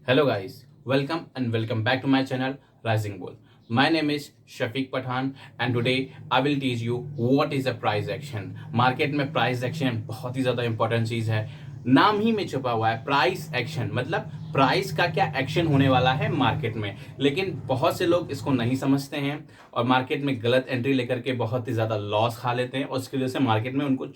Hello guys, welcome and welcome back to my channel Rising Bull. My name is Shafiq Pathan and today I will teach you what is a price action. Market में price action बहुत ही ज़्यादा important चीज़ है. नाम ही में छुपा हुआ है price action, मतलब प्राइस का क्या एक्शन होने वाला है मार्केट में. लेकिन बहुत से लोग इसको नहीं समझते हैं और मार्केट में गलत एंट्री लेकर के बहुत ही ज़्यादा लॉस खा लेते हैं और उसकी वजह से मार्केट में उनको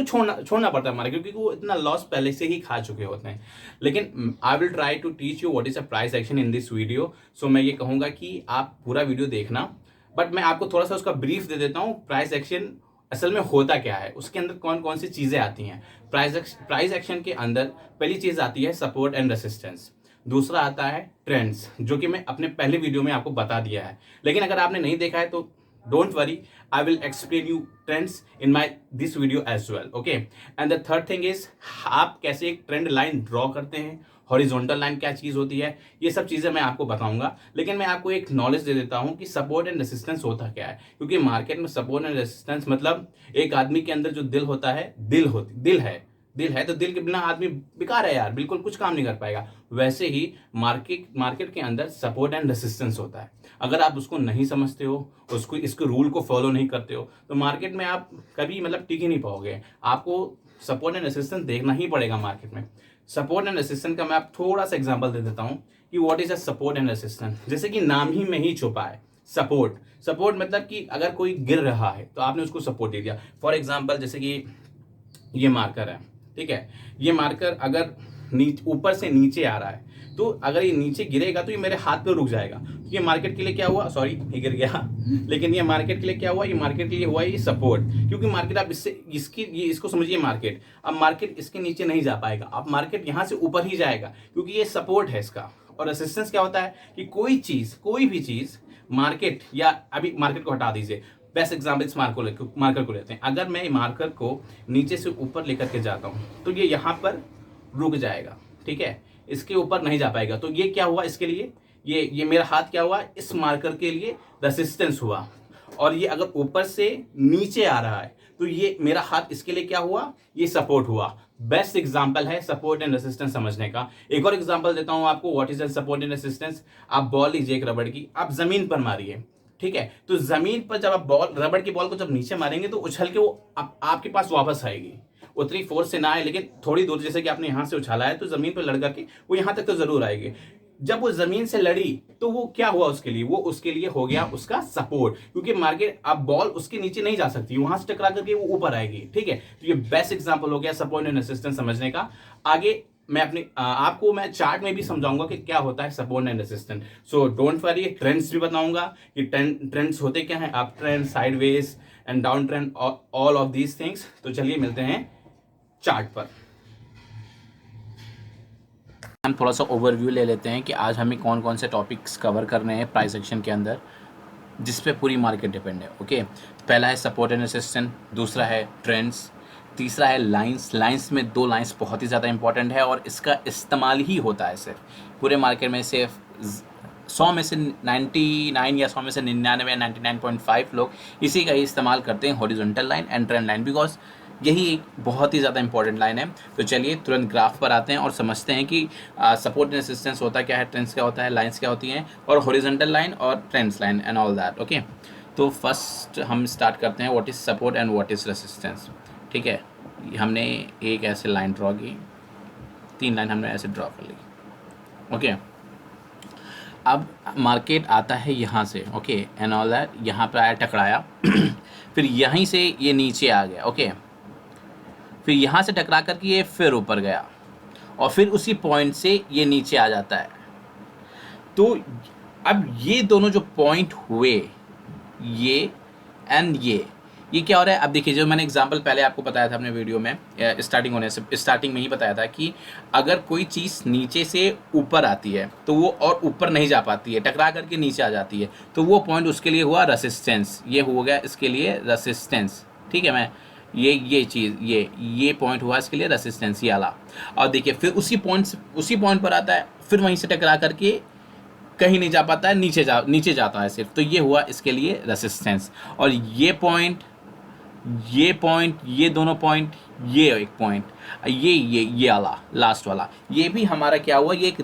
छोड़ना पड़ता है मार्केट, क्योंकि वो इतना लॉस पहले से ही खा चुके होते हैं. लेकिन I will try to teach you what is a price action in this video. So मैं ये कहूँगा कि आप पूरा वीडियो देखना, बट मैं आपको थोड़ा सा उसका ब्रीफ दे देता हूँ. प्राइस एक्शन असल में होता क्या है, उसके अंदर कौन कौन सी चीज़ें आती हैं. प्राइस एक्शन के अंदर पहली चीज़ आती है सपोर्ट एंड रेसिस्टेंस. दूसरा आता है ट्रेंड्स, जो कि मैं अपने पहले वीडियो में आपको बता दिया है. लेकिन अगर आपने नहीं देखा है तो don't worry, I will explain you trends in my this video as well. Okay, and the third thing is आप कैसे एक ट्रेंड लाइन ड्रॉ करते हैं, हॉरिजॉन्टल लाइन क्या चीज़ होती है, ये सब चीज़ें मैं आपको बताऊंगा. लेकिन मैं आपको एक नॉलेज दे देता हूं कि सपोर्ट एंड रेसिस्टेंस होता क्या है. क्योंकि मार्केट में सपोर्ट एंड रेसिस्टेंस मतलब एक आदमी के अंदर जो दिल होता है, दिल है तो दिल के बिना आदमी बेकार है यार, बिल्कुल कुछ काम नहीं कर पाएगा. वैसे ही मार्केट के अंदर सपोर्ट एंड रेसिस्टेंस होता है. अगर आप उसको नहीं समझते हो, इसको रूल को फॉलो नहीं करते हो, तो मार्केट में आप कभी मतलब टिक ही नहीं पाओगे. आपको सपोर्ट एंड रेसिस्टेंस देखना ही पड़ेगा मार्केट में. सपोर्ट एंड रेसिस्टेंस का मैं आप थोड़ा सा एग्जांपल दे देता हूं कि what is a support and resistance. जैसे कि नाम ही में ही छुपा है सपोर्ट मतलब कि अगर कोई गिर रहा है तो आपने उसको सपोर्ट दे दिया. फॉर एग्जांपल जैसे कि ये मार्कर है, ठीक है. ये मार्कर अगर ऊपर से नीचे आ रहा है, तो अगर ये नीचे गिरेगा तो ये मेरे हाथ पे रुक जाएगा. तो ये मार्केट के लिए क्या हुआ, सॉरी ये गिर गया, लेकिन ये मार्केट के लिए क्या हुआ, ये मार्केट के लिए हुआ ये सपोर्ट. क्योंकि मार्केट आप इसको समझिए मार्केट, अब मार्केट इसके नीचे नहीं जा पाएगा, अब मार्केट यहाँ से ऊपर ही जाएगा क्योंकि ये सपोर्ट है इसका. और रेसिस्टेंस क्या होता है कि कोई भी चीज़ मार्केट, या अभी मार्केट को हटा दीजिए, बेस्ट एग्जाम्पल इस मार्कर को लेते हैं. अगर मैं मार्कर को नीचे से ऊपर लेकर के जाता हूँ तो ये यहाँ पर रुक जाएगा, ठीक है, इसके ऊपर नहीं जा पाएगा. तो ये क्या हुआ इसके लिए, ये मेरा हाथ क्या हुआ, इस मार्कर के लिए रेसिस्टेंस हुआ. और ये अगर ऊपर से नीचे आ रहा है तो ये मेरा हाथ इसके लिए क्या हुआ, ये सपोर्ट हुआ. बेस्ट एग्जांपल है सपोर्ट एंड रेसिस्टेंस समझने का. एक और एग्जांपल देता हूं आपको, what is support and resistance. आप बॉल लीजिए एक रबड़ की, आप जमीन पर मारिए, ठीक है. तो जमीन पर जब आप रबड़ की बॉल को जब नीचे मारेंगे तो उछल के वो आपके पास वापस आएगी. उतनी फोर्स से ना आए, लेकिन थोड़ी दूर, जैसे कि आपने यहां से उछाला है तो जमीन पर लड़ करके वो यहां तक तो जरूर आएगी. जब वो जमीन से लड़ी तो वो क्या हुआ उसके लिए हो गया उसका सपोर्ट. क्योंकि मार्केट अब बॉल उसके नीचे नहीं जा सकती, वहां से टकरा करके वो ऊपर आएगी, ठीक है. तो ये बेस्ट एग्जांपल हो गया सपोर्ट एंड रेसिस्टेंस समझने का. आगे मैं आपको मैं चार्ट में भी समझाऊंगा कि क्या होता है support and resistance. So don't worry, trends भी बताऊंगा कि ट्रेंड्स होते क्या है, up trend, sideways and down trend, all of these things. तो चलिए मिलते हैं चार्ट पर. हम थोड़ा सा ओवरव्यू ले लेते हैं कि आज हमें कौन कौन से टॉपिक्स कवर करने हैं प्राइस एक्शन के अंदर, जिस पे पूरी मार्केट डिपेंड है. ओके, पहला है सपोर्ट एंड रेसिस्टेंस, दूसरा है ट्रेंड्स, तीसरा है लाइंस में 2 लाइंस बहुत ही ज़्यादा इंपॉर्टेंट है और इसका इस्तेमाल ही होता है सिर्फ पूरे मार्केट में. सिर्फ 100 में से 99 या 100 में से 99 या 99.5 लोग इसी का ही इस्तेमाल करते हैं, horizontal line and trend line, because यही एक बहुत ही ज़्यादा इंपॉर्टेंट लाइन है. तो चलिए तुरंत ग्राफ पर आते हैं और समझते हैं कि सपोर्ट एंड रेसिस्टेंस होता क्या है, ट्रेंड्स क्या होता है, लाइंस क्या होती हैं, और हॉरिजॉन्टल लाइन और trends line and all that. Okay, तो फर्स्ट हम स्टार्ट करते हैं what is support and what is resistance. ठीक है, हमने एक ऐसे लाइन ड्रॉ की, 3 लाइन हमने ऐसे ड्रॉ कर ली. ओके, अब मार्केट आता है यहाँ से, ओके, एंड ऑल दैट, यहाँ पर आया, टकराया फिर यहीं से ये नीचे आ गया. ओके, फिर यहाँ से टकरा करके ये फिर ऊपर गया और फिर उसी पॉइंट से ये नीचे आ जाता है. तो अब ये दोनों जो पॉइंट हुए, ये एंड ये क्या हो रहा है. अब देखिए, जो मैंने एग्जांपल पहले आपको बताया था अपने वीडियो में, स्टार्टिंग में ही बताया था कि अगर कोई चीज़ नीचे से ऊपर आती है तो वो और ऊपर नहीं जा पाती है, टकरा करके नीचे आ जाती है, तो वो पॉइंट उसके लिए हुआ रेसिस्टेंस. ये हो गया इसके लिए रेसिस्टेंस, ठीक है. मैं ये चीज़ ये पॉइंट हुआ इसके लिए रेसिस्टेंस, ये वाला. और देखिए फिर उसी पॉइंट पर आता है, फिर वहीं से टकरा करके कहीं नहीं जा पाता है, नीचे जाता है सिर्फ. तो ये हुआ इसके लिए रेसिस्टेंस. और ये दोनों पॉइंट, ये एक पॉइंट, ये वाला लास्ट वाला, ये भी हमारा क्या हुआ, ये एक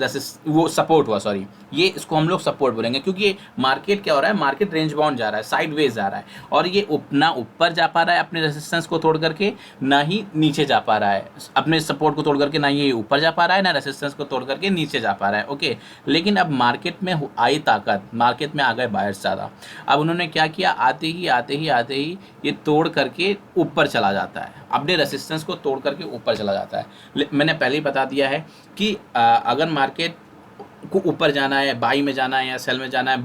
वो सपोर्ट हुआ, सॉरी, ये इसको हम लोग सपोर्ट बोलेंगे, क्योंकि मार्केट क्या हो रहा है, मार्केट रेंज बाउंड जा रहा है, साइडवेज जा रहा है, और ये ना ऊपर जा पा रहा है अपने रेसिस्टेंस को तोड़ करके, ना ही नीचे जा पा रहा है अपने सपोर्ट को तोड़ करके, ना ये ऊपर जा पा रहा है, ना रेसिस्टेंस को तोड़ करके नीचे जा पा रहा है। ओके, लेकिन अब मार्केट में आई ताकत, मार्केट में आ गए बायर्स ज़्यादा। अब उन्होंने क्या किया, आते ही ये तोड़ करके ऊपर चला जाता है, अपने रेसिस्टेंस को तोड़ करके ऊपर चला जाता है। मैंने पहले ही बता दिया है कि अगर मार्केट को ऊपर जाना है, बाई में जाना है या सेल में जाना है,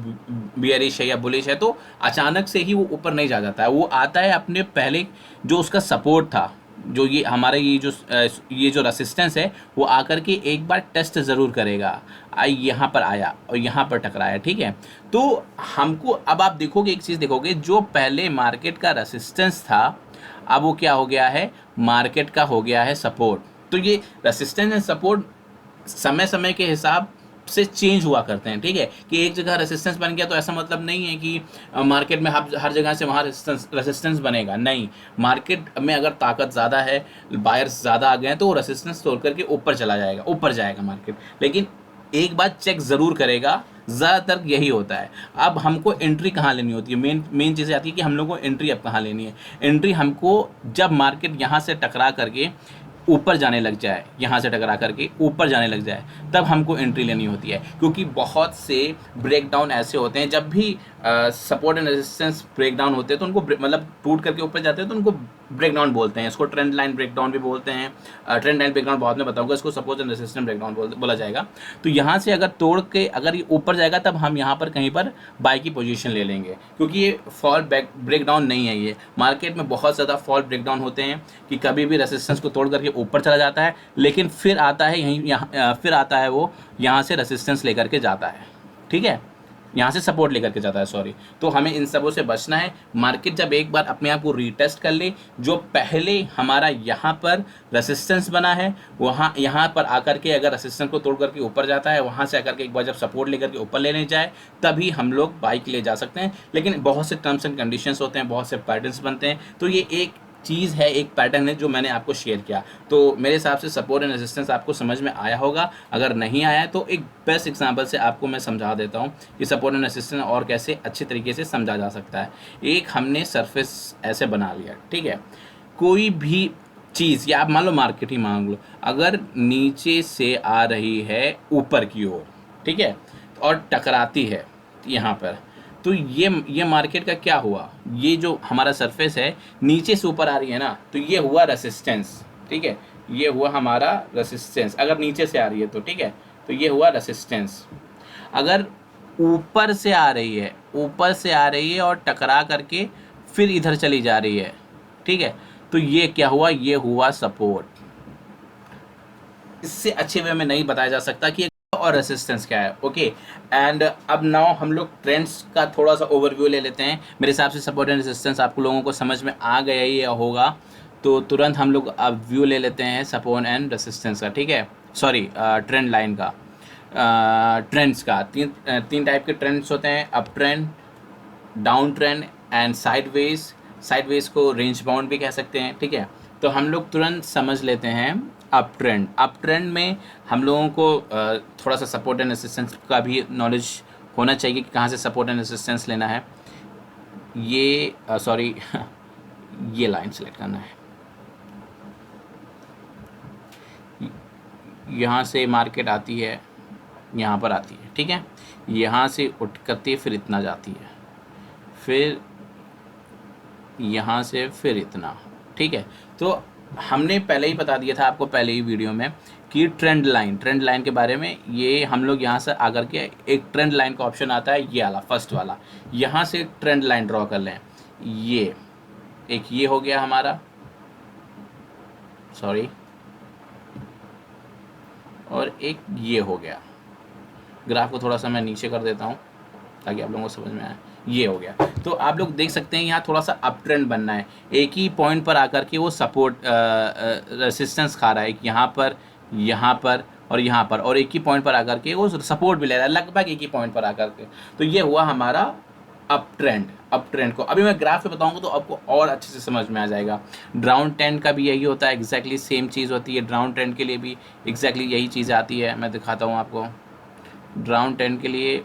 बियरिश है या बुलिश है, तो अचानक से ही वो ऊपर नहीं जा जाता है, वो आता है अपने पहले जो उसका सपोर्ट था, जो ये हमारे ये जो रेसिस्टेंस है, वो आकर के एक बार टेस्ट ज़रूर करेगा। यहाँ पर आया और यहाँ पर टकराया, ठीक है। तो हमको अब आप देखोगे, एक चीज़ देखोगे, जो पहले मार्केट का रेसिस्टेंस था, अब वो क्या हो गया है, मार्केट का हो गया है सपोर्ट। तो ये रेसिस्टेंस एंड सपोर्ट समय समय के हिसाब से चेंज हुआ करते हैं, ठीक है। कि एक जगह रेसिस्टेंस बन गया तो ऐसा मतलब नहीं है कि मार्केट में हर जगह से वहाँ रेसिस्टेंस बनेगा, नहीं। मार्केट में अगर ताकत ज़्यादा है, बायर्स ज़्यादा आ गए हैं, तो वो रेसिस्टेंस तोड़ करके ऊपर चला जाएगा, ऊपर जाएगा मार्केट। लेकिन एक बात चेक ज़रूर करेगा, ज़्यादातर यही होता है। अब हमको एंट्री कहाँ लेनी होती है, मेन चीज़ें आती है कि हम लोग को एंट्री अब कहाँ लेनी है। एंट्री हमको जब मार्केट यहाँ से टकरा करके ऊपर जाने लग जाए, यहाँ से टकरा करके ऊपर जाने लग जाए, तब हमको एंट्री लेनी होती है। क्योंकि बहुत से ब्रेकडाउन ऐसे होते हैं, जब भी सपोर्ट एंड रेजिस्टेंस ब्रेकडाउन होते हैं, तो उनको मतलब टूट करके ऊपर जाते हैं, तो उनको ब्रेकडाउन बोलते हैं। इसको ट्रेंड लाइन ब्रेकडाउन भी बोलते हैं। ट्रेंड लाइन ब्रेकडाउन बाद में बताऊंगा, इसको सपोर्ट एंड रेजिस्टेंस ब्रेकडाउन बोला जाएगा। तो यहाँ से अगर तोड़ के अगर ये ऊपर जाएगा, तब हम यहाँ पर कहीं पर बाई की पोजीशन ले लेंगे, क्योंकि ये फॉल ब्रेकडाउन नहीं है। ये मार्केट में बहुत ज़्यादा फॉल ब्रेकडाउन होते हैं कि कभी भी रेजिस्टेंस को तोड़ करके ऊपर चला जाता है, लेकिन फिर आता है फिर आता है वो यहाँ से रेजिस्टेंस लेकर के जाता है, ठीक है, यहाँ से सपोर्ट लेकर के जाता है, सॉरी। तो हमें इन सबों से बचना है। मार्केट जब एक बार अपने आप को रीटेस्ट कर ले, जो पहले हमारा यहाँ पर रेसिस्टेंस बना है, वहाँ यहाँ पर आकर के अगर रेसिस्टेंस को तोड़ करके ऊपर जाता है, वहाँ से आकर के एक बार जब सपोर्ट लेकर के ऊपर लेने जाए, तभी हम लोग बाइक ले जा सकते हैं। लेकिन बहुत से टर्म्स एंड कंडीशंस होते हैं, बहुत से पैटर्न्स बनते हैं। तो ये एक चीज़ है, एक पैटर्न है जो मैंने आपको शेयर किया। तो मेरे हिसाब से सपोर्ट एंड रेजिस्टेंस आपको समझ में आया होगा। अगर नहीं आया तो एक बेस्ट एग्जांपल से आपको मैं समझा देता हूँ कि सपोर्ट एंड रेजिस्टेंस और कैसे अच्छे तरीके से समझा जा सकता है। एक हमने सरफेस ऐसे बना लिया, ठीक है। कोई भी चीज़, या आप मान लो मार्केट ही मान लो, अगर नीचे से आ रही है ऊपर की ओर, ठीक है, और टकराती है यहाँ पर, तो ये मार्केट का क्या हुआ, ये जो हमारा सरफेस है नीचे से ऊपर आ रही है ना, तो ये हुआ रेसिस्टेंस, ठीक है, ये हुआ हमारा रेसिस्टेंस। अगर नीचे से आ रही है तो ठीक है, तो ये हुआ रेसिस्टेंस। अगर ऊपर से आ रही है, ऊपर से आ रही है और टकरा करके फिर इधर चली जा रही है, ठीक है, तो ये क्या हुआ, ये हुआ सपोर्ट। इससे अच्छे वे में नहीं बताया जा सकता कि और रेसिस्टेंस क्या है। ओके, एंड अब नाउ हम लोग ट्रेंड्स का थोड़ा सा ओवरव्यू ले लेते हैं। मेरे हिसाब से सपोर्ट एंड रेसिस्टेंस आपको लोगों को समझ में आ गया ही होगा, तो तुरंत हम लोग अब व्यू ले लेते हैं सपोर्ट एंड रेसिस्टेंस का, ठीक है, सॉरी ट्रेंड लाइन का, ट्रेंड्स का। तीन टाइप के ट्रेंड्स होते हैं, up trend, down trend and sideways को रेंज बाउंड भी कह सकते हैं, ठीक है। तो हम लोग तुरंत समझ लेते हैं अप ट्रेंड में हम लोगों को थोड़ा सा सपोर्ट एंड रेसिस्टेंस का भी नॉलेज होना चाहिए कि कहाँ से सपोर्ट एंड रेसिस्टेंस लेना है। ये सॉरी ये लाइन सेलेक्ट करना है, यहाँ से मार्केट आती है, यहाँ पर आती है, ठीक है, यहाँ से उठ करती है, फिर इतना जाती है, फिर यहाँ से फिर इतना, ठीक है। तो हमने पहले ही बता दिया था आपको पहले ही वीडियो में कि ट्रेंड लाइन के बारे में। ये हम लोग यहाँ से आकर के एक ट्रेंड लाइन का ऑप्शन आता है, ये वाला फर्स्ट वाला, यहाँ से ट्रेंड लाइन ड्रॉ कर लें। ये एक ये हो गया हमारा, सॉरी, और एक ये हो गया। ग्राफ को थोड़ा सा मैं नीचे कर देता हूँ ताकि आप लोगों को समझ में आए। ये हो गया। तो आप लोग देख सकते हैं यहाँ थोड़ा सा अप ट्रेंड बनना है, एक ही पॉइंट पर आकर के वो सपोर्ट रेसिस्टेंस खा रहा है, यहाँ पर और यहाँ पर, और एक ही पॉइंट पर आकर के वो सपोर्ट भी ले रहा है, लगभग एक ही पॉइंट पर आकर के। तो ये हुआ हमारा अप ट्रेंड को अभी मैं ग्राफ पे बताऊंगा तो आपको और अच्छे से समझ में आ जाएगा। डाउन ट्रेंड का भी यही होता है, एग्जैक्टली सेम चीज़ होती है। डाउन ट्रेंड के लिए भी एग्जैक्टली यही चीज़ आती है। मैं दिखाता हूँ आपको। डाउन ट्रेंड के लिए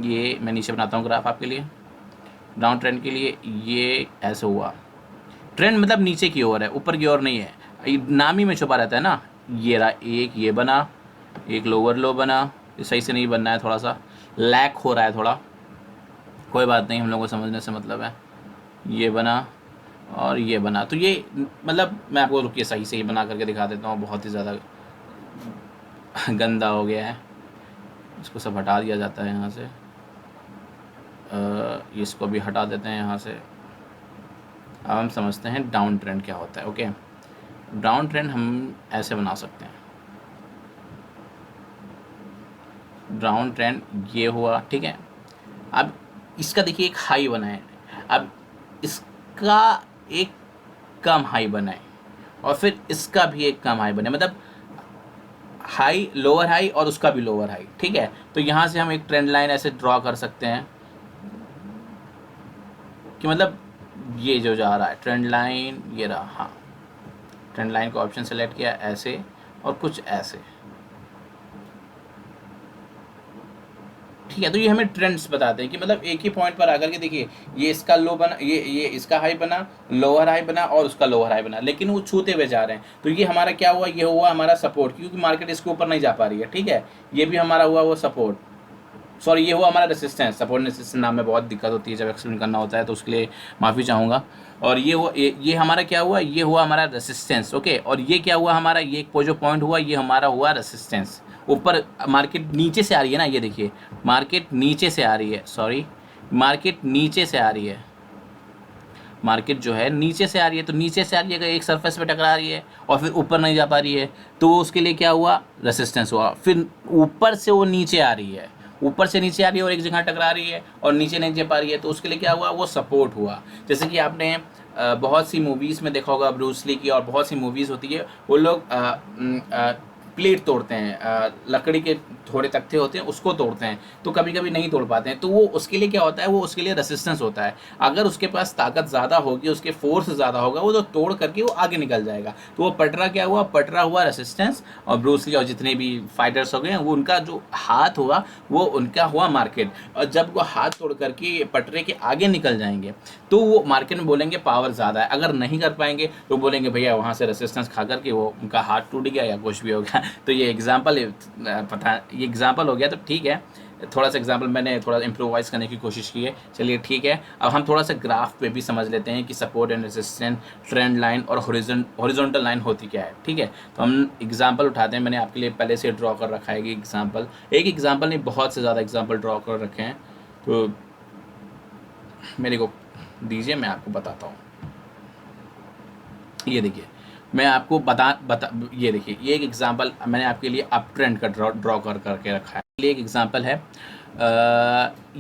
ये मैं नीचे बनाता हूँ ग्राफ आपके लिए। डाउन ट्रेंड के लिए ये ऐसे हुआ, ट्रेंड मतलब नीचे की ओर है, ऊपर की ओर नहीं है। ये नाम ही में छुपा रहता है ना। ये रहा, एक ये बना, एक लोअर लो बना, ये सही से नहीं बनना है, थोड़ा सा लैक हो रहा है थोड़ा, कोई बात नहीं, हम लोगों को समझने से मतलब है। ये बना और ये बना, तो ये मतलब मैं आपको रुकिए सही से ही बना करके दिखा देता हूँ। बहुत ही ज़्यादा गंदा हो गया है, इसको सब हटा दिया जाता है यहाँ से। इसको भी हटा देते हैं यहाँ से। अब हम समझते हैं डाउन ट्रेंड क्या होता है। ओके, डाउन ट्रेंड हम ऐसे बना सकते हैं। डाउन ट्रेंड ये हुआ, ठीक है। अब इसका देखिए एक हाई बना है, अब इसका एक कम हाई बना है और फिर इसका भी एक कम हाई बना है, मतलब हाई लोअर हाई और उसका भी लोअर हाई, ठीक है। तो यहाँ से हम एक ट्रेंड लाइन ऐसे ड्रॉ कर सकते हैं कि मतलब ये जो जा रहा है ट्रेंड लाइन, ये रहा, हाँ, ट्रेंड लाइन का ऑप्शन सेलेक्ट किया ऐसे और कुछ ऐसे, ठीक है। तो ये हमें ट्रेंड्स बताते हैं कि मतलब एक ही पॉइंट पर आकर के देखिए, ये इसका लो बना, ये इसका हाई बना, लोअर हाई बना और उसका लोअर हाई बना, लेकिन वो छूते हुए जा रहे हैं। तो ये हमारा क्या हुआ, ये हुआ हमारा सपोर्ट, क्योंकि मार्केट इसके ऊपर नहीं जा पा रही है, ठीक है। ये भी हमारा हुआ वो सपोर्ट, सॉरी ये हुआ हमारा रेसिस्टेंस। सपोर्ट रेसिस्टेंस नाम में बहुत दिक्कत होती है जब एक्सप्लेन करना होता है, तो उसके लिए माफ़ी चाहूँगा। और ये हुआ, ये हमारा क्या हुआ, ये हुआ हमारा रेसिस्टेंस, ओके। और ये क्या हुआ हमारा, ये जो पॉइंट हुआ ये हमारा हुआ रेसिस्टेंस। ऊपर मार्केट नीचे से आ रही है ना, ये देखिए मार्केट नीचे से आ रही है, सॉरी मार्केट नीचे से आ रही है, मार्केट जो है नीचे से आ रही है। तो नीचे से आ रही है, एक सरफेस पे टकरा रही है और फिर ऊपर नहीं जा पा रही है, तो उसके लिए क्या हुआ, रेसिस्टेंस हुआ। फिर ऊपर से वो नीचे आ रही है, ऊपर से नीचे आ रही है और एक जगह टकरा रही है और नीचे नहीं जा पा रही है, तो उसके लिए क्या हुआ, वो सपोर्ट हुआ। जैसे कि आपने बहुत सी मूवीज़ में देखा होगा, ब्रूस ली की और बहुत सी मूवीज़ होती है, वो लोग प्लेट तोड़ते हैं, लकड़ी के थोड़े तख्ते होते हैं उसको तोड़ते हैं, तो कभी कभी नहीं तोड़ पाते हैं। तो वो उसके लिए क्या होता है, वो उसके लिए रेसिस्टेंस होता है। अगर उसके पास ताकत ज़्यादा होगी, उसके फोर्स ज़्यादा होगा, वो तो तोड़ करके वो आगे निकल जाएगा। तो वो पटरा क्या हुआ, पटरा हुआ रेसिस्टेंस, और ब्रूस ली और जितने भी फाइटर्स हो गए वो उनका जो हाथ हुआ वो उनका हुआ मार्केट। और जब वो हाथ तोड़ करके पटरे के आगे निकल जाएंगे तो वो मार्केट में बोलेंगे पावर ज़्यादा है। अगर नहीं कर पाएंगे तो बोलेंगे भैया वहाँ से रेसिस्टेंस खा करके वो उनका हाथ टूट गया या कुछ भी हो गया। तो ये एग्जांपल पता, ये एग्जांपल हो गया, तो ठीक है, थोड़ा सा एग्जांपल मैंने थोड़ा इम्प्रोवाइज़ करने की कोशिश की है। चलिए ठीक है, अब हम थोड़ा सा ग्राफ पे भी समझ लेते हैं कि support and resistance, trend line और हॉरिजॉन्टल लाइन होती क्या है, ठीक है। तो हम एग्जांपल उठाते हैं, मैंने आपके लिए पहले से ड्रॉ कर रखा है कि एग्जांपल, एक एग्जांपल नहीं बहुत से ज़्यादा एग्जांपल ड्रॉ कर रखे हैं, तो मेरे को दीजिए मैं आपको बताता हूँ। ये देखिए मैं आपको बता ये देखिए, ये एक एग्जांपल मैंने आपके लिए अप ट्रेंड का ड्रॉ करके रखा है। ये एक एग्जांपल है,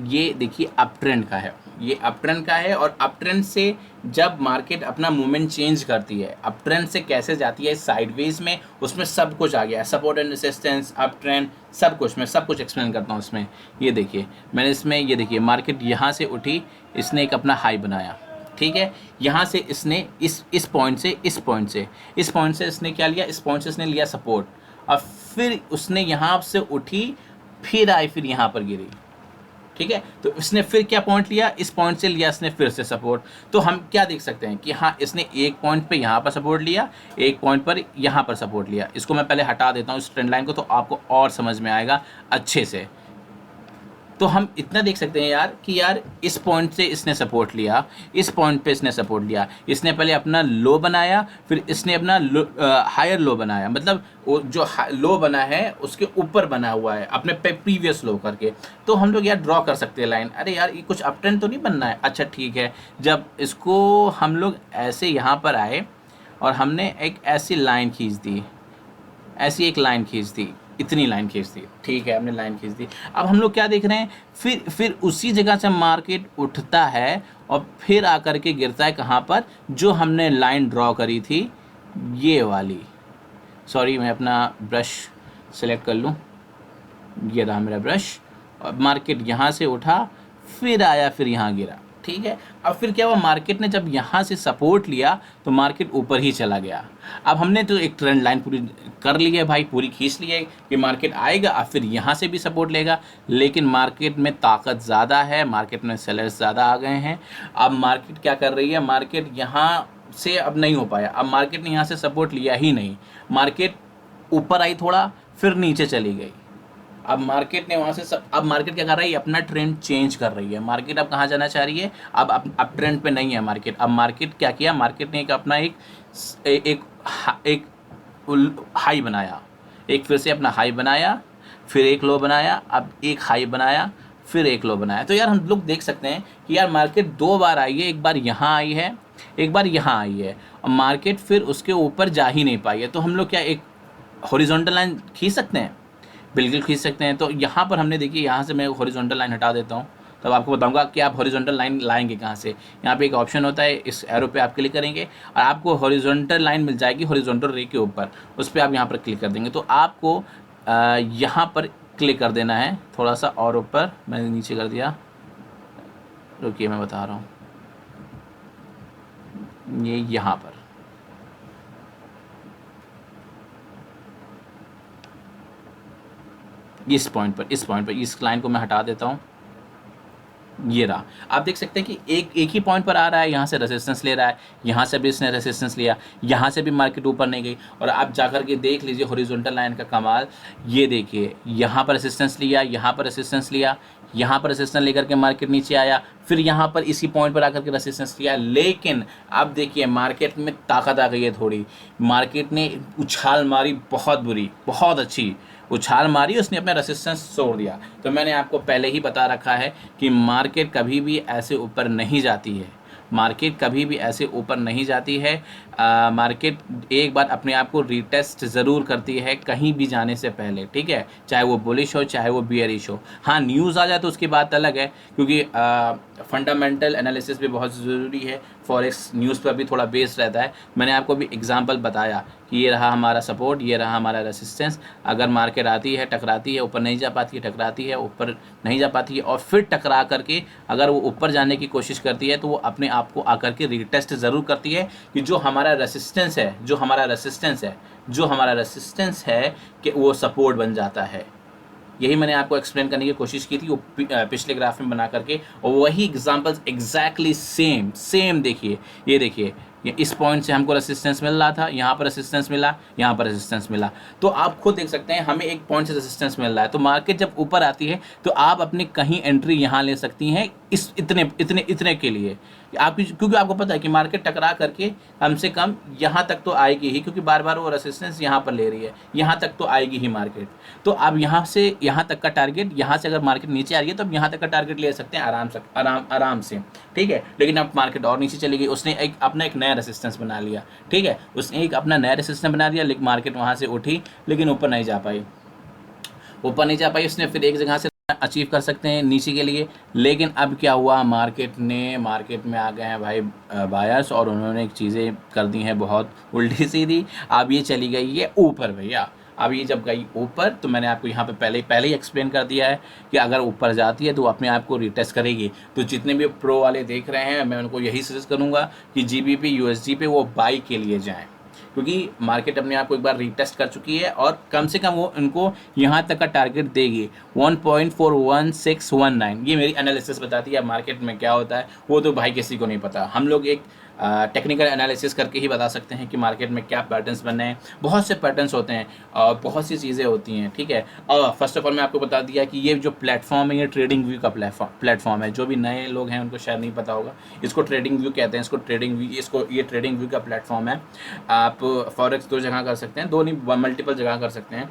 ये देखिए अप ट्रेंड का है, ये अप ट्रेंड का है। और अप ट्रेंड से जब मार्केट अपना मूवमेंट चेंज करती है, अप ट्रेंड से कैसे जाती है साइडवेज में, उसमें सब कुछ आ गया है, support and resistance, up trend, सब कुछ, मैं सब कुछ एक्सप्लेन करता हूँ इसमें। ये देखिए मैंने इसमें, ये देखिए मार्केट यहाँ से उठी, इसने एक अपना हाई बनाया, ठीक है। यहाँ से इसने इस पॉइंट से इसने क्या लिया, इस पॉइंट से इसने लिया सपोर्ट, और फिर उसने यहाँ से उठी, फिर आई, फिर यहाँ पर गिरी, ठीक है। तो इसने फिर क्या पॉइंट लिया, इस पॉइंट से लिया इसने फिर से सपोर्ट। तो हम क्या देख सकते हैं कि हाँ इसने एक पॉइंट पे यहाँ पर सपोर्ट लिया, एक पॉइंट पर यहाँ पर सपोर्ट लिया। इसको मैं पहले हटा देता हूँ इस ट्रेंड लाइन को, तो आपको और समझ में आएगा अच्छे से। तो हम इतना देख सकते हैं यार कि यार इस पॉइंट से इसने सपोर्ट लिया, इस पॉइंट पे इसने सपोर्ट लिया, इसने पहले अपना लो बनाया, फिर इसने अपना हायर लो बनाया, मतलब वो जो लो बना है उसके ऊपर बना हुआ है अपने प्रीवियस लो करके। तो हम लोग यार ड्रॉ कर सकते हैं लाइन। अरे यार ये कुछ अप ट्रेंड तो नहीं बनना है, अच्छा ठीक है। जब इसको हम लोग ऐसे यहाँ पर आए और हमने एक ऐसी लाइन खींच दी, ऐसी एक लाइन खींच दी, इतनी लाइन खींच दी, ठीक है, हमने लाइन खींच दी। अब हम लोग क्या देख रहे हैं, फिर उसी जगह से मार्केट उठता है और फिर आकर के गिरता है कहाँ पर, जो हमने लाइन ड्रॉ करी थी ये वाली। सॉरी मैं अपना ब्रश सेलेक्ट कर लूँ, ये रहा मेरा ब्रश। और मार्केट यहाँ से उठा, फिर आया, फिर यहाँ गिरा, ठीक है। अब फिर क्या हुआ, मार्केट ने जब यहाँ से सपोर्ट लिया तो मार्केट ऊपर ही चला गया। अब हमने तो एक ट्रेंड लाइन पूरी कर ली है भाई, पूरी खींच ली है कि मार्केट आएगा, अब फिर यहाँ से भी सपोर्ट लेगा, लेकिन मार्केट में ताकत ज़्यादा है, मार्केट में सेलर्स ज़्यादा आ गए हैं। अब मार्केट क्या कर रही है, मार्केट यहाँ से अब नहीं हो पाया, अब मार्केट ने यहाँ से सपोर्ट लिया ही नहीं, मार्केट ऊपर आई थोड़ा, फिर नीचे चली गई। अब मार्केट ने वहाँ से अब मार्केट क्या कर रही है, अपना ट्रेंड चेंज कर रही है। मार्केट अब कहाँ जाना चाह रही है, अब ट्रेंड पे नहीं है मार्केट। अब मार्केट क्या किया, मार्केट ने एक अपना एक हाई बनाया, एक फिर से अपना हाई बनाया, फिर एक लो बनाया, अब एक हाई बनाया, फिर एक लो बनाया। तो यार हम लोग देख सकते हैं कि यार मार्केट दो बार आई है, एक बार यहाँ आई है, एक बार यहाँ आई है, और मार्केट फिर उसके ऊपर जा ही नहीं पाई है। तो हम लोग क्या एक हॉरिजॉन्टल लाइन खींच सकते हैं, बिल्कुल खींच सकते हैं। तो यहाँ पर हमने देखिए, यहाँ से मैं हॉरिजॉन्टल लाइन हटा देता हूँ, तब आपको बताऊंगा कि आप हॉरिजॉन्टल लाइन लाएंगे कहाँ से। यहाँ पे एक ऑप्शन होता है, इस एरो पे आप क्लिक करेंगे और आपको हॉरिजॉन्टल लाइन मिल जाएगी हॉरिजॉन्टल रे के ऊपर, उस पर आप यहाँ पर क्लिक कर देंगे तो आपको यहाँ पर क्लिक कर देना है थोड़ा सा और ऊपर, मैंने नीचे कर दिया, रुकिए मैं बता रहा हूँ, ये यहाँ पर इस पॉइंट पर इस लाइन को मैं हटा देता हूँ। ये रहा, आप देख सकते हैं कि एक ही पॉइंट पर आ रहा है, यहाँ से रेजिस्टेंस ले रहा है, यहाँ से भी इसने रेजिस्टेंस लिया, यहाँ से भी मार्केट ऊपर नहीं गई। और आप जाकर के देख लीजिए हॉरिजॉन्टल लाइन का कमाल, ये देखिए यहाँ पर रेजिस्टेंस लिया, यहाँ पर रेजिस्टेंस लिया, यहाँ पर रेजिस्टेंस लेकर के मार्केट नीचे आया, फिर यहाँ पर इसी पॉइंट पर आकर के रेजिस्टेंस लिया। लेकिन अब देखिए मार्केट में ताकत आ गई है थोड़ी, मार्केट ने उछाल मारी, बहुत बुरी, बहुत अच्छी उछाल मारी, उसने अपना रेसिस्टेंस तोड़ दिया। तो मैंने आपको पहले ही बता रखा है कि मार्केट कभी भी ऐसे ऊपर नहीं जाती है, मार्केट कभी भी ऐसे ऊपर नहीं जाती है। मार्केट एक बार अपने आप को रीटेस्ट ज़रूर करती है कहीं भी जाने से पहले, ठीक है, चाहे वो बुलिश हो चाहे वो बियरिश हो। हाँ, न्यूज़ आ जाए तो उसकी बात अलग है, क्योंकि फंडामेंटल एनालिसिस भी बहुत ज़रूरी है, फॉरेक्स न्यूज़ पर भी थोड़ा बेस्ड रहता है। मैंने आपको भी एग्जांपल बताया कि ये रहा हमारा सपोर्ट, ये रहा हमारा रेसिस्टेंस। अगर मार्केट आती है, टकराती है, ऊपर नहीं जा पाती है, टकराती है, ऊपर नहीं जा पाती है, और फिर टकरा करके अगर वो ऊपर जाने की कोशिश करती है तो वो अपने आप को आकर के रीटेस्ट ज़रूर करती है कि जो हमारा रेसिस्टेंस है कि वो सपोर्ट बन जाता है। यही मैंने आपको एक्सप्लेन करने की कोशिश की थी वो पिछले ग्राफ में बना करके, और वही एग्जांपल्स एग्जैक्टली सेम देखिए, ये देखिए, ये इस पॉइंट से हमको रेसिस्टेंस मिल रहा था, यहाँ पर रेसिस्टेंस मिला, यहाँ पर रेसिस्टेंस मिला। तो आप खुद देख सकते हैं हमें एक पॉइंट से रेसिस्टेंस मिल रहा है, तो मार्केट जब ऊपर आती है तो आप अपनी कहीं एंट्री यहाँ ले सकती हैं, इस इतने के लिए आप, क्योंकि आपको पता है कि मार्केट टकरा करके कम से कम यहाँ तक तो आएगी ही, क्योंकि बार बार वो रेसिस्टेंस यहाँ पर ले रही है, यहाँ तक तो आएगी ही मार्केट। तो आप यहाँ से यहाँ तक का टारगेट, यहाँ से अगर मार्केट नीचे आ रही है तो आप यहाँ तक का टारगेट ले सकते हैं आराम से, ठीक है। लेकिन अब मार्केट और नीचे चली गई, उसने अपना एक नया रेसिस्टेंस बना लिया, ठीक है, उसने एक अपना नया रेसिस्टेंस बना दिया, लेकिन मार्केट वहाँ से उठी लेकिन ऊपर नहीं जा पाई, उसने फिर एक जगह से अचीव कर सकते हैं नीचे के लिए। लेकिन अब क्या हुआ, मार्केट में आ गए हैं भाई बायर्स, और उन्होंने एक चीज़ें कर दी हैं बहुत उल्टी सीधी। अब ये चली गई है ऊपर भैया, अब ये जब गई ऊपर तो मैंने आपको यहाँ पे पहले ही एक्सप्लेन कर दिया है कि अगर ऊपर जाती है तो अपने आप को रिटेस्ट करेगी। तो जितने भी प्रो वाले देख रहे हैं, मैं उनको यही सजेस्ट करूँगा कि GBP USD पे वो बाई के लिए जाएँ, क्योंकि मार्केट अपने आप को एक बार रीटेस्ट कर चुकी है, और कम से कम वो इनको यहाँ तक का टारगेट देगी 1.41619। ये मेरी एनालिसिस बताती है। मार्केट में क्या होता है वो तो भाई किसी को नहीं पता, हम लोग एक टेक्निकल एनालिसिस करके ही बता सकते हैं कि मार्केट में क्या पैटर्न्स बनने हैं। बहुत से पैटर्न्स होते हैं और बहुत सी चीज़ें होती हैं, ठीक है। और फर्स्ट ऑफ ऑल मैं आपको बता दिया कि ये जो प्लेटफॉर्म है ये ट्रेडिंग व्यू का प्लेटफॉर्म है। जो भी नए लोग हैं उनको शायद नहीं पता होगा, इसको ट्रेडिंग व्यू कहते हैं, ये ट्रेडिंग व्यू का प्लेटफॉर्म है। आप फॉरेक्स दो जगह कर सकते हैं, दो नहीं मल्टीपल जगह कर सकते हैं।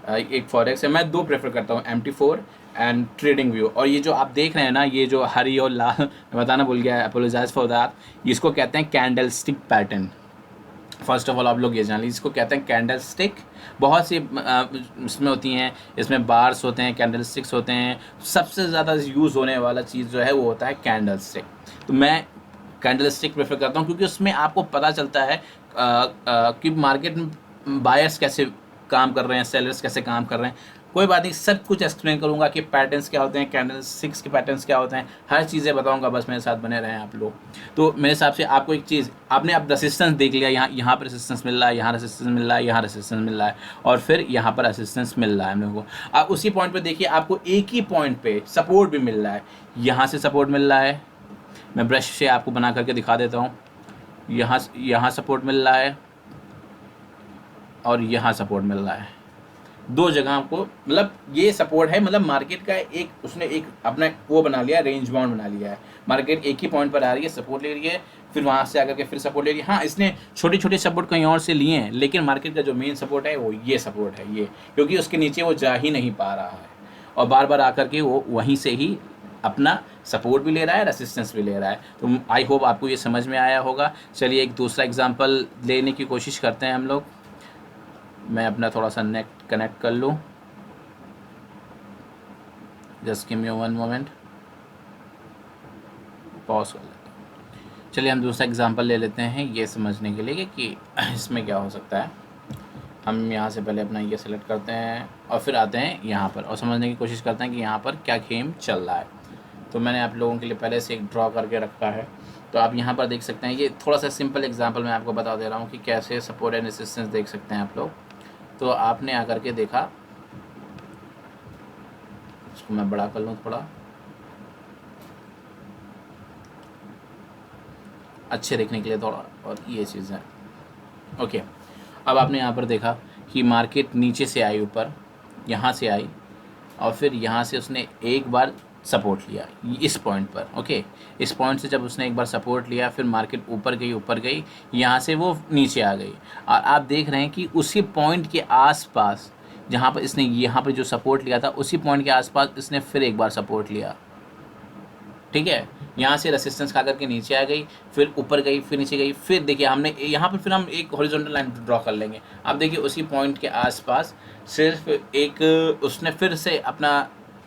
एक फॉरेक्स है, मैं दो प्रेफर करता हूँ, MT4 एंड ट्रेडिंग व्यू। और ये जो आप देख रहे हैं ना, ये जो हरी और लाल, मैं बताना भूल गया, अपोलोजाइज फॉर दैट, इसको कहते हैं candle stick pattern. First of all आप लोग ये जान लीजिए, इसको कहते हैं कैंडल स्टिक। बहुत सी इसमें होती हैं, इसमें बार्स होते हैं, कैंडल स्टिक्स होते हैं। सबसे ज़्यादा यूज़ होने वाला चीज़ जो है वो होता है कैंडल स्टिक। तो मैं कैंडल स्टिक प्रेफर करता हूँ, क्योंकि उसमें आपको पता चलता है कि मार्केट में बायर्स कैसे काम कर रहे हैं, सेलर्स कैसे काम कर रहे हैं। कोई बात नहीं, सब कुछ एक्सप्लेन करूंगा कि पैटर्न्स क्या होते हैं, कैंडल स्टिक्स के पैटर्न्स क्या होते हैं, हर चीज़ें बताऊंगा, बस मेरे साथ बने रहें आप लोग। तो मेरे हिसाब से आपको एक चीज़, आपने अब रेसिस्टेंस देख लिया, यहाँ पर रेसिस्टेंस मिल रहा है, यहाँ रेसिस्टेंस मिल रहा है, यहाँ रेसिस्टेंस मिल रहा है, और फिर यहाँ पर रेसिस्टेंस मिल रहा है हम लोगों को। अब उसी पॉइंट पर देखिए, आपको एक ही पॉइंट पर सपोर्ट भी मिल रहा है, यहाँ से सपोर्ट मिल रहा है, मैं ब्रश से आपको बना करके दिखा देता हूँ, यहाँ सपोर्ट मिल रहा है और यहाँ सपोर्ट मिल रहा है, दो जगह आपको, मतलब ये सपोर्ट है, मतलब मार्केट का एक उसने एक अपना वो बना लिया, रेंज बाउंड बना लिया है। मार्केट एक ही पॉइंट पर आ रही है, सपोर्ट ले रही है, फिर वहाँ से आकर के फिर सपोर्ट ले रही है। हाँ, इसने छोटे छोटे सपोर्ट कहीं और से लिए हैं, लेकिन मार्केट का जो मेन सपोर्ट है वो ये सपोर्ट है, ये, क्योंकि उसके नीचे वो जा ही नहीं पा रहा है, और बार बार आकर के वो वहीं से ही अपना सपोर्ट भी ले रहा है, रेसिस्टेंस भी ले रहा है। तो आई होप आपको ये समझ में आया होगा। चलिए एक दूसरा एग्जांपल लेने की कोशिश करते हैं हम लोग। मैं अपना थोड़ा सा नेट कनेक्ट कर लूँ, just give me one moment, pause कर लेते हैं। चलिए हम दूसरा एग्जांपल ले लेते हैं ये समझने के लिए कि इसमें क्या हो सकता है। हम यहाँ से पहले अपना ये सेलेक्ट करते हैं और फिर आते हैं यहाँ पर और समझने की कोशिश करते हैं कि यहाँ पर क्या गेम चल रहा है। तो मैंने आप लोगों के लिए पहले से एक ड्रॉ करके रखा है, तो आप यहाँ पर देख सकते हैं। ये थोड़ा सा सिंपल एग्जांपल मैं आपको बता दे रहा हूँ कि कैसे सपोर्ट एंड रेजिस्टेंस देख सकते हैं आप लोग। तो आपने आकर के देखा, इसको मैं बड़ा कर लूँ थोड़ा, अच्छे देखने के लिए थोड़ा, और ये चीज़ है। ओके, अब आपने यहाँ पर देखा कि मार्केट नीचे से आई ऊपर, यहाँ से आई और फिर यहाँ से उसने एक बार सपोर्ट लिया इस पॉइंट पर। ओके, इस पॉइंट से जब उसने एक बार सपोर्ट लिया, फिर मार्केट ऊपर गई, यहाँ से वो नीचे आ गई, और आप देख रहे हैं कि उसी पॉइंट के आसपास जहाँ पर इसने यहाँ पर जो सपोर्ट लिया था, उसी पॉइंट के आसपास इसने फिर एक बार सपोर्ट लिया। ठीक है, यहाँ से रेसिस्टेंस खा करके नीचे आ गई, फिर ऊपर गई, फिर नीचे गई, फिर देखिए हमने यहाँ पर फिर हम एक हॉरिजॉन्टल लाइन ड्रॉ कर लेंगे। अब देखिए उसी पॉइंट के आसपास सिर्फ एक उसने फिर से अपना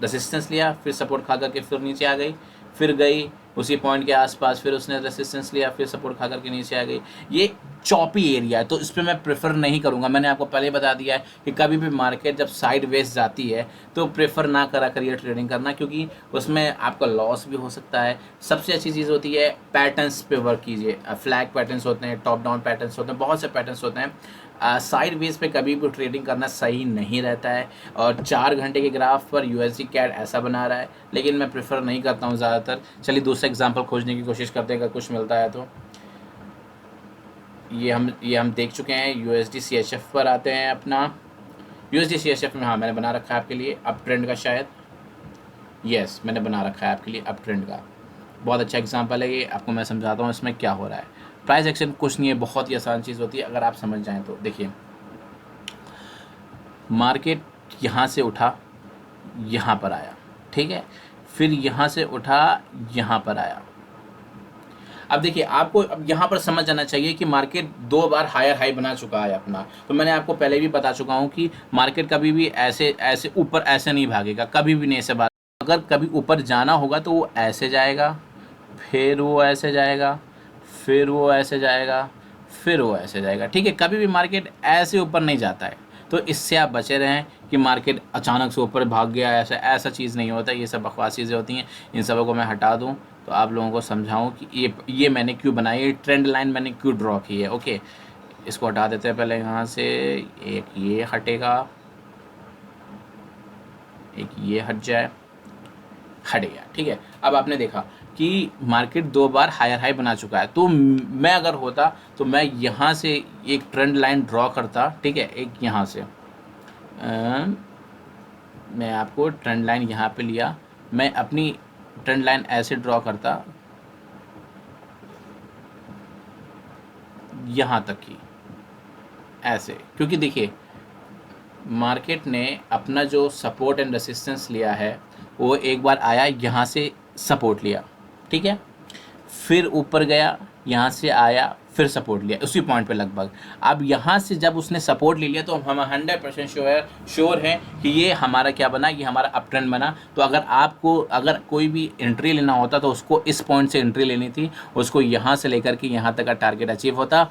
रेसिस्टेंस लिया, फिर सपोर्ट खा करके फिर नीचे आ गई, फिर गई उसी पॉइंट के आसपास, फिर उसने रेसिस्टेंस लिया, फिर सपोर्ट खा करके नीचे आ गई। ये चॉपी एरिया है, तो इस पर मैं प्रेफर नहीं करूँगा। मैंने आपको पहले बता दिया है कि कभी भी मार्केट जब साइड वेज जाती है तो प्रेफर ना करा करिए ट्रेडिंग करना, क्योंकि उसमें आपका लॉस भी हो सकता है। सबसे अच्छी चीज़ होती है पैटर्न्स पे वर्क कीजिए। फ्लैग पैटर्न्स होते हैं, टॉप डाउन पैटर्न्स होते हैं, बहुत से पैटर्न्स होते हैं। साइड वेज पे कभी भी ट्रेडिंग करना सही नहीं रहता है। और 4 घंटे के ग्राफ पर USD कैड ऐसा बना रहा है, लेकिन मैं प्रेफर नहीं करता हूँ ज़्यादातर। चलिए दूसरा एग्जांपल खोजने की कोशिश करते हैं, अगर कुछ मिलता है तो। ये हम देख चुके हैं। USD CHF पर आते हैं अपना। USD CHF में हाँ मैंने बना रखा है आपके लिए अप ट्रेंड का, शायद यस मैंने बना रखा है आपके लिए अप ट्रेंड का। बहुत अच्छा एग्जांपल है ये, आपको मैं समझाता हूँ इसमें क्या हो रहा है। प्राइस एक्शन कुछ नहीं है, बहुत ही आसान चीज़ होती है अगर आप समझ जाएं तो। देखिए मार्केट यहाँ से उठा, यहाँ पर आया, ठीक है, फिर यहाँ से उठा, यहाँ पर आया। अब देखिए आपको अब यहाँ पर समझ जाना चाहिए कि मार्केट 2 बार हायर हाई बना चुका है अपना। तो मैंने आपको पहले भी बता चुका हूँ कि मार्केट कभी भी ऐसे ऊपर ऐसे नहीं भागेगा, कभी भी नहीं ऐसे भाग। अगर कभी ऊपर जाना होगा तो वो ऐसे जाएगा, फिर वो ऐसे जाएगा, फिर वो ऐसे जाएगा, फिर वो ऐसे जाएगा। ठीक है, कभी भी मार्केट ऐसे ऊपर नहीं जाता है। तो इससे आप बचे रहें कि मार्केट अचानक से ऊपर भाग गया, ऐसा चीज़ नहीं होता। ये सब बकवास चीज़ें होती हैं, इन सबों को मैं हटा दूं तो आप लोगों को समझाऊं कि ये मैंने क्यों बनाई, ये ट्रेंड लाइन मैंने क्यों ड्रॉ की है। ओके, इसको हटा देते हैं पहले यहाँ से। एक ये हटेगा, एक ये हट जाए, हट गया। ठीक है, अब आपने देखा कि मार्केट 2 बार हायर हाई बना चुका है। तो मैं अगर होता तो मैं यहाँ से एक ट्रेंड लाइन ड्रॉ करता। ठीक है, एक यहाँ से मैं आपको ट्रेंड लाइन यहाँ पे लिया, मैं अपनी ट्रेंड लाइन ऐसे ड्रॉ करता यहाँ तक की, ऐसे। क्योंकि देखिए मार्केट ने अपना जो सपोर्ट एंड रेसिस्टेंस लिया है वो एक बार आया, यहाँ से सपोर्ट लिया, ठीक है, फिर ऊपर गया, यहाँ से आया, फिर सपोर्ट लिया उसी पॉइंट पे लगभग। अब यहाँ से जब उसने सपोर्ट ले लिया तो हम 100% श्योर है कि ये हमारा क्या बना, ये हमारा अप ट्रेंड बना। तो अगर कोई भी एंट्री लेना होता तो उसको इस पॉइंट से एंट्री लेनी थी, उसको यहाँ से लेकर के यहाँ तक का टारगेट अचीव होता।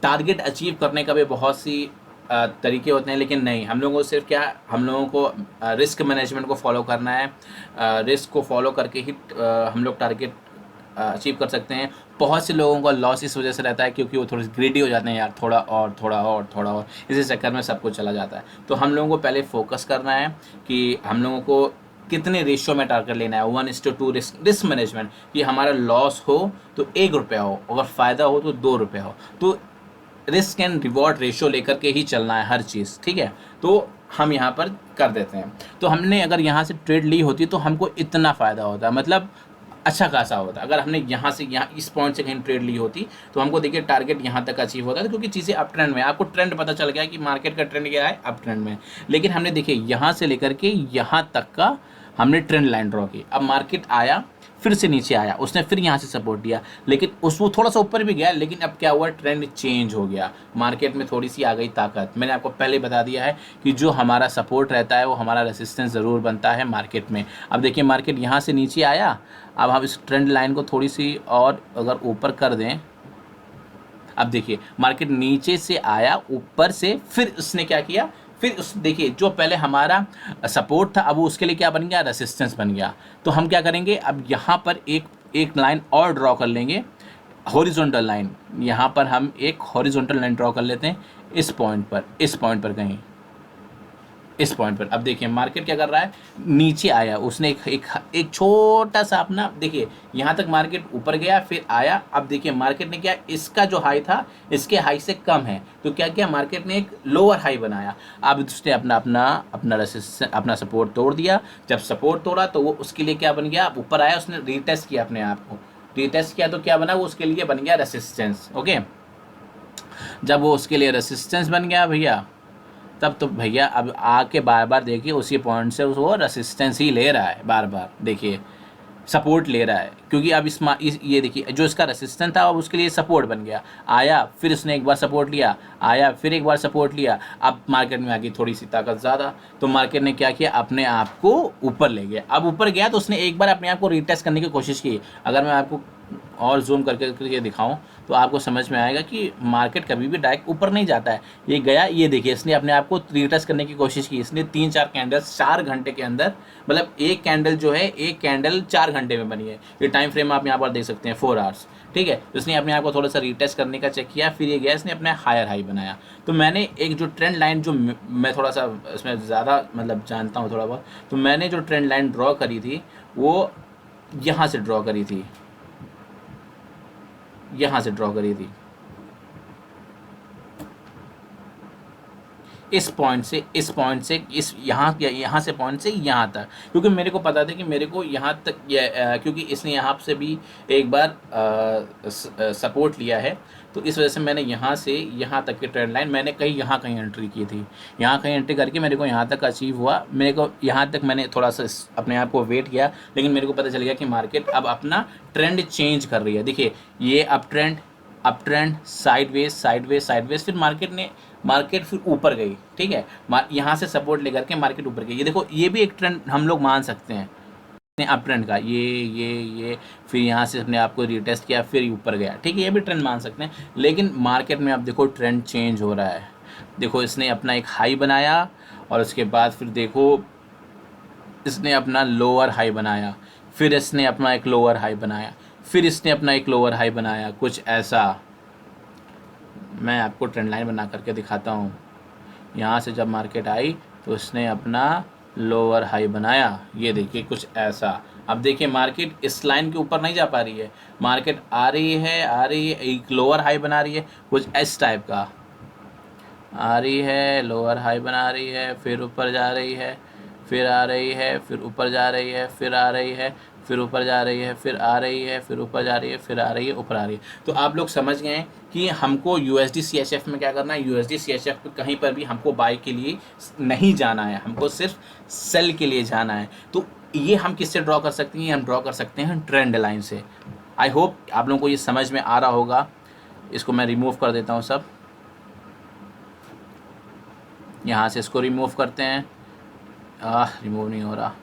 टारगेट अचीव करने का भी बहुत सी तरीके होते हैं, लेकिन नहीं, हम लोगों को सिर्फ क्या, हम लोगों को रिस्क मैनेजमेंट को फॉलो करना है। रिस्क को फॉलो करके ही हम लोग टारगेट अचीव कर सकते हैं। बहुत से लोगों का लॉस इस वजह से रहता है क्योंकि वो थोड़े से ग्रीडी हो जाते हैं, यार थोड़ा और थोड़ा और थोड़ा और, इसी चक्कर में सब कुछ चला जाता है। तो हम लोगों को पहले फोकस करना है कि हम लोगों को कितने रेशियो में टारगेट लेना है, 1:2 रिस्क मैनेजमेंट, कि हमारा लॉस हो तो 1 रुपया हो, अगर फ़ायदा हो तो 2 रुपया हो। तो रिस्क एंड रिवॉर्ड रेशियो लेकर के ही चलना है हर चीज़, ठीक है। तो हम यहाँ पर कर देते हैं। तो हमने अगर यहाँ से ट्रेड ली होती तो हमको इतना फ़ायदा होता, मतलब अच्छा खासा होता। अगर हमने यहाँ से यहाँ इस पॉइंट से कहीं ट्रेड ली होती तो हमको देखिए टारगेट यहाँ तक अचीव होता है, क्योंकि चीज़ें अप ट्रेंड में, आपको ट्रेंड पता चल गया कि मार्केट का ट्रेंड क्या है, अप ट्रेंड में। लेकिन हमने देखिए यहाँ से लेकर के यहाँ तक का हमने ट्रेंड लाइन ड्रॉ की। अब मार्केट आया, फिर से नीचे आया, उसने फिर यहाँ से सपोर्ट दिया, लेकिन वो थोड़ा सा ऊपर भी गया, लेकिन अब क्या हुआ, ट्रेंड चेंज हो गया, मार्केट में थोड़ी सी आ गई ताकत। मैंने आपको पहले बता दिया है कि जो हमारा सपोर्ट रहता है वो हमारा रेसिस्टेंस ज़रूर बनता है मार्केट में। अब देखिए मार्केट यहाँ से नीचे आया, अब हम इस ट्रेंड लाइन को थोड़ी सी और अगर ऊपर कर दें, अब देखिए मार्केट नीचे से आया, ऊपर से फिर उसने क्या किया, फिर उस देखिए जो पहले हमारा सपोर्ट था अब वो उसके लिए क्या बन गया, रेसिस्टेंस बन गया। तो हम क्या करेंगे, अब यहाँ पर एक लाइन और ड्रॉ कर लेंगे, हॉरिजॉन्टल लाइन। यहाँ पर हम एक हॉरिजॉन्टल लाइन ड्रॉ कर लेते हैं इस पॉइंट पर कहीं, इस पॉइंट पर। अब देखिए मार्केट क्या कर रहा है, नीचे आया, उसने एक छोटा सा अपना, देखिए यहाँ तक मार्केट ऊपर गया फिर आया। अब देखिए मार्केट ने क्या, इसका जो हाई था इसके हाई से कम है, तो क्या किया मार्केट ने, एक लोअर हाई बनाया। अब उसने अपना रेसिस्टेंस, अपना सपोर्ट तोड़ दिया। जब सपोर्ट तोड़ा तो वो उसके लिए क्या बन गया, ऊपर आया, उसने रीटेस्ट किया अपने आप को, रीटेस्ट किया तो क्या बना, वो उसके लिए बन गया रेसिस्टेंस। ओके, जब वो उसके लिए रेसिस्टेंस बन गया भैया, तब तो भैया अब आके बार बार देखिए उसी पॉइंट से वो रेसिस्टेंस ही ले रहा है, बार बार देखिए सपोर्ट ले रहा है, क्योंकि अब ये देखिए जो इसका रेसिस्टेंस था अब उसके लिए सपोर्ट बन गया। आया, फिर उसने एक बार सपोर्ट लिया, आया, फिर एक बार सपोर्ट लिया। अब मार्केट में आ गई थोड़ी सी ताकत ज़्यादा, तो मार्केट ने क्या किया, अपने आप को ऊपर ले गया। अब ऊपर गया तो उसने एक बार अपने आप को रीटेस्ट करने की कोशिश की। अगर मैं आपको और जूम करके दिखाऊं तो आपको समझ में आएगा कि मार्केट कभी भी डायरेक्ट ऊपर नहीं जाता है। ये गया, ये देखिए इसने अपने आप को रीटेस्ट करने की कोशिश की। इसने 3-4 कैंडल्स 4 घंटे के अंदर, मतलब एक कैंडल जो है, एक कैंडल 4 घंटे में बनी है। ये टाइम फ्रेम आप यहाँ पर देख सकते हैं 4 आवर्स, ठीक है। इसने अपने आप को थोड़ा सा रीटेस्ट करने का चेक किया, फिर ये गया, इसने अपना हायर हाई बनाया। तो मैंने एक जो ट्रेंड लाइन, जो मैं थोड़ा सा इसमें ज़्यादा मतलब जानता हूँ थोड़ा बहुत, तो मैंने जो ट्रेंड लाइन ड्रॉ करी थी वो यहाँ से ड्रॉ करी थी, यहाँ से ड्रॉ करी थी, इस पॉइंट से इस यहाँ से पॉइंट से यहाँ तक, क्योंकि मेरे को पता था कि मेरे को यहाँ तक क्योंकि इसने यहाँ से भी एक बार सपोर्ट लिया है, तो इस वजह से मैंने यहाँ से यहाँ तक की ट्रेंड लाइन मैंने यहाँ कहीं एंट्री की थी। यहाँ कहीं एंट्री करके मेरे को यहाँ तक अचीव हुआ, मेरे को यहाँ तक मैंने थोड़ा सा अपने आप को वेट किया, लेकिन मेरे को पता चल गया कि मार्केट अब अपना ट्रेंड चेंज कर रही है। देखिए ये अप ट्रेंड, साइडवेज, फिर मार्केट फिर ऊपर गई, ठीक है। यहाँ से सपोर्ट लेकर के मार्केट ऊपर गई। ये देखो, ये भी एक ट्रेंड हम लोग मान सकते हैं अप ट्रेंड का। ये फिर यहाँ से अपने आप को रीटेस्ट किया, फिर ऊपर गया, ठीक है, ये भी ट्रेंड मान सकते हैं। लेकिन मार्केट में अब देखो ट्रेंड चेंज हो रहा है। देखो इसने अपना एक हाई बनाया और उसके बाद फिर देखो इसने अपना लोअर हाई बनाया, फिर इसने अपना एक लोअर हाई बनाया, फिर इसने अपना एक लोअर हाई बनाया, कुछ ऐसा। मैं आपको ट्रेंड लाइन बना करके दिखाता हूँ। यहाँ से जब मार्केट आई तो इसने अपना लोअर हाई बनाया, ये देखिए कुछ ऐसा। अब देखिए मार्केट इस लाइन के ऊपर नहीं जा पा रही है, मार्केट आ रही है, एक लोअर हाई बना रही है, कुछ इस टाइप का आ रही है, लोअर हाई बना रही है, फिर ऊपर जा रही है, फिर आ रही है, फिर ऊपर जा रही है, फिर आ रही है, फिर ऊपर जा रही है, फिर आ रही है, फिर ऊपर जा रही है, फिर आ रही है, ऊपर आ रही है। तो आप लोग समझ गए हैं कि हमको USD CHF में क्या करना है। USD CHF पे कहीं पर भी हमको बाय के लिए नहीं जाना है, हमको सिर्फ सेल के लिए जाना है। तो ये हम किससे ड्रॉ कर सकते हैं, हम ड्रॉ कर सकते हैं ट्रेंड लाइन से। आई होप आप लोगों को ये समझ में आ रहा होगा। इसको मैं रिमूव कर देता हूँ सब, यहाँ से इसको रिमूव करते हैं। रिमूव नहीं हो रहा,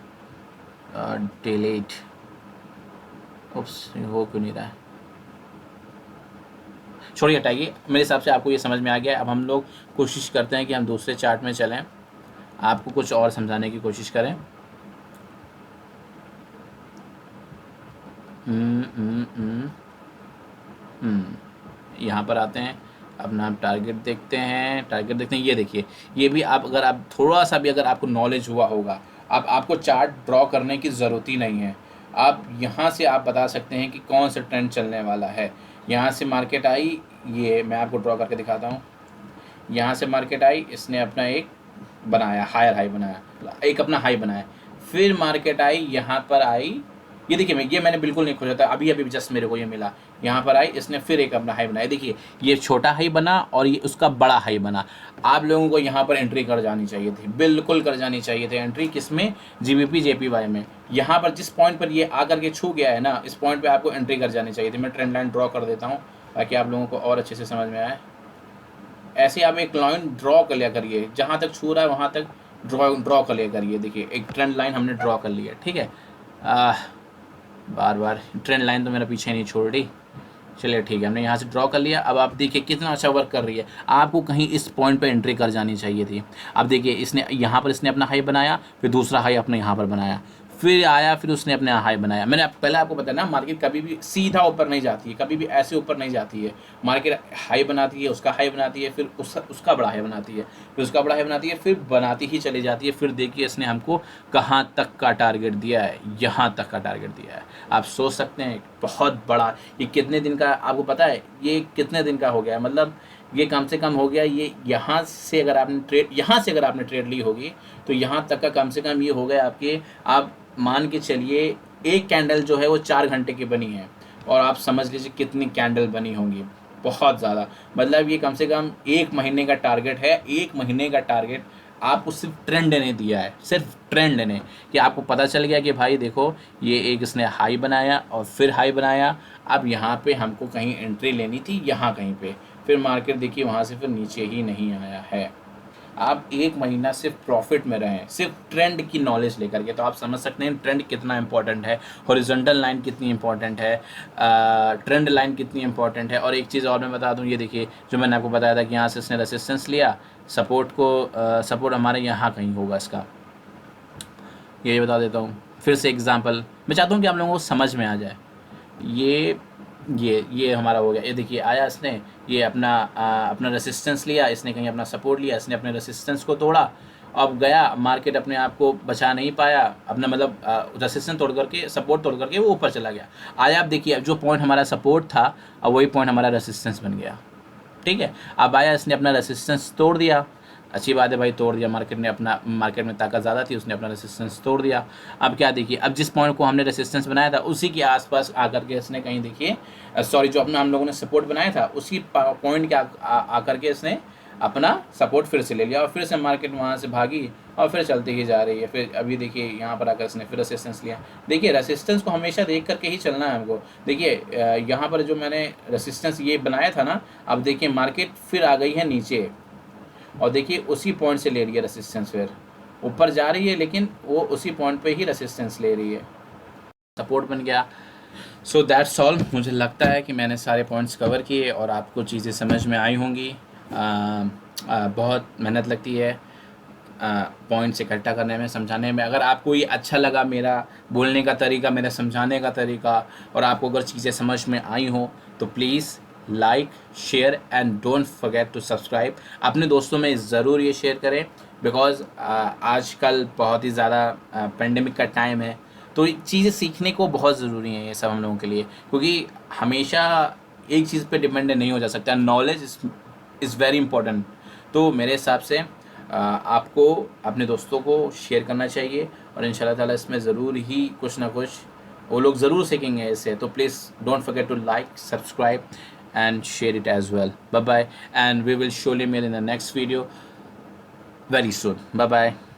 डिलीट, उप्स, हो क्यों नहीं रहा है। छोड़िए, हटाइए। मेरे हिसाब से आपको ये समझ में आ गया। अब हम लोग कोशिश करते हैं कि हम दूसरे चार्ट में चलें, आपको कुछ और समझाने की कोशिश करें। यहाँ पर आते हैं, अपना टारगेट देखते हैं, ये देखिए, ये भी आप अगर आप थोड़ा सा भी अगर आपको नॉलेज हुआ होगा, अब आपको चार्ट ड्रॉ करने की ज़रूरत ही नहीं है। आप यहाँ से आप बता सकते हैं कि कौन सा ट्रेंड चलने वाला है। यहाँ से मार्केट आई, ये मैं आपको ड्रॉ करके दिखाता हूँ। यहाँ से मार्केट आई, इसने अपना एक बनाया, हायर हाई बनाया, एक अपना हाई बनाया, फिर मार्केट आई, यहाँ पर आई, ये देखिए, ये मैंने बिल्कुल नहीं खोजा था, अभी अभी जस्ट मेरे को ये मिला, यहाँ पर आई, इसने फिर एक अपना हाई बनाया। देखिए, ये छोटा हाई बना और ये उसका बड़ा हाई बना। आप लोगों को यहाँ पर एंट्री कर जानी चाहिए थी, बिल्कुल कर जानी चाहिए थी एंट्री, किसमें, जीबीपी जेपीवाई में। यहाँ पर जिस पॉइंट पर ये आकर के छू गया है ना, इस पॉइंट पर आपको एंट्री कर जानी चाहिए थी। मैं ट्रेंड लाइन ड्रॉ कर देता हूँ ताकि आप लोगों को और अच्छे से समझ में आए। ऐसे आप एक लाइन ड्रॉ कर लिया करिए, जहाँ तक छू रहा है वहाँ तक ड्रॉ कर लिया करिए। देखिए, एक ट्रेंड लाइन हमने ड्रॉ कर ली है, ठीक है। बार बार ट्रेंड लाइन तो मेरा पीछे नहीं छोड़ रही। चलिए ठीक है, हमने यहाँ से ड्रॉ कर लिया। अब आप देखिए कितना अच्छा वर्क कर रही है। आपको कहीं इस पॉइंट पे एंट्री कर जानी चाहिए थी। अब देखिए, इसने यहाँ पर इसने अपना हाई बनाया, फिर दूसरा हाई अपने यहाँ पर बनाया, फिर आया, फिर उसने अपने हाई बनाया। मैंने पहले आपको बताया ना, मार्केट कभी भी सीधा ऊपर नहीं जाती है, कभी भी ऐसे ऊपर नहीं जाती है। मार्केट हाई बनाती है, उसका हाई बनाती है, फिर उसका बड़ा हाई बनाती है, फिर उसका बड़ा हाई बनाती है, फिर बनाती ही चली जाती है। फिर देखिए इसने हमको कहाँ तक का टारगेट दिया है, यहाँ तक का टारगेट दिया है। आप सोच सकते हैं बहुत बड़ा, ये कितने दिन का आपको पता है, ये कितने दिन का हो गया है, मतलब ये कम से कम हो गया, ये यहाँ से अगर आपने ट्रेड ली होगी तो यहाँ तक का कम से कम ये हो गया आपके, आप मान के चलिए एक कैंडल जो है वो 4 घंटे की बनी है, और आप समझ लीजिए कितनी कैंडल बनी होंगी, बहुत ज़्यादा। मतलब ये कम से कम 1 महीने का टारगेट है। 1 महीने का टारगेट आपको सिर्फ ट्रेंड ने दिया है, सिर्फ ट्रेंड ने, कि आपको पता चल गया कि भाई देखो, ये एक इसने हाई बनाया और फिर हाई बनाया। अब यहाँ पे हमको कहीं एंट्री लेनी थी, यहाँ कहीं पे, फिर मार्केट देखिए वहाँ से फिर नीचे ही नहीं आया है। आप 1 महीना सिर्फ प्रॉफिट में रहें, सिर्फ ट्रेंड की नॉलेज लेकर के, तो आप समझ सकते हैं ट्रेंड कितना इंपॉर्टेंट है, हॉरिजॉन्टल लाइन कितनी इंपॉर्टेंट है, ट्रेंड लाइन कितनी इंपॉर्टेंट है। और एक चीज़ और मैं बता दूं, ये देखिए जो मैंने आपको बताया था कि यहाँ से इसने रेसिस्टेंस लिया, सपोर्ट हमारे यहाँ कहीं होगा इसका, ये बता देता हूँ। फिर से एग्जाम्पल मैं चाहता हूँ कि आप लोगों को समझ में आ जाए। ये हमारा हो गया, ये देखिए आया इसने, ये अपना रेसिस्टेंस लिया, इसने कहीं अपना सपोर्ट लिया, इसने अपने रेसिस्टेंस को तोड़ा, अब गया मार्केट अपने आप को बचा नहीं पाया, अपना मतलब रेसिस्टेंस तोड़ करके, सपोर्ट तोड़ करके वो ऊपर चला गया। आया, अब देखिए जो पॉइंट हमारा सपोर्ट था, अब वही पॉइंट हमारा रेसिस्टेंस बन गया, ठीक है। अब आया, इसने अपना रेसिस्टेंस तोड़ दिया, अच्छी बात है भाई, तोड़ दिया, मार्केट में ताकत ज़्यादा थी, उसने अपना रेसिस्टेंस तोड़ दिया। अब क्या देखिए, अब जिस पॉइंट को हमने रेसिस्टेंस बनाया था उसी के आसपास आकर के इसने कहीं देखिए, सॉरी, जो अपना हम लोगों ने सपोर्ट बनाया था उसी पॉइंट के आकर के इसने अपना सपोर्ट फिर से ले लिया, और फिर से मार्केट वहाँ से भागी और फिर चलती ही जा रही है। फिर अभी देखिए यहाँ पर आकर इसने फिर रेसिस्टेंस लिया। देखिए रेसिस्टेंस को हमेशा देख करके ही चलना है हमको। देखिए यहाँ पर जो मैंने रेसिस्टेंस ये बनाया था ना, अब देखिए मार्केट फिर आ गई है नीचे, और देखिए उसी पॉइंट से ले रही है रेसिस्टेंस, फिर ऊपर जा रही है लेकिन वो उसी पॉइंट पे ही रेसिस्टेंस ले रही है, सपोर्ट बन गया। So that's all. मुझे लगता है कि मैंने सारे पॉइंट्स कवर किए और आपको चीज़ें समझ में आई होंगी। बहुत मेहनत लगती है पॉइंट्स इकट्ठा करने में, समझाने में। अगर आपको ये अच्छा लगा मेरा बोलने का तरीका, मेरा समझाने का तरीका, और आपको अगर चीज़ें समझ में आई हो तो please like, share and don't forget to subscribe. अपने दोस्तों में ज़रूर ये शेयर करें, बिकॉज़ आजकल बहुत ही ज़्यादा पेंडेमिक का टाइम है, तो चीज़ें सीखने को बहुत ज़रूरी है ये सब हम लोगों के लिए, क्योंकि हमेशा एक चीज़ पे डिपेंड नहीं हो जा सकता। Knowledge is very important. तो मेरे हिसाब से आपको अपने दोस्तों को शेयर करना चाहिए, और इंशाल्लाह ताला इसमें ज़रूर ही कुछ ना कुछ वो लोग ज़रूर सीखेंगे इससे। तो please don't forget to like, subscribe and share it as well. Bye bye, and we will surely meet in the next video very soon. Bye bye.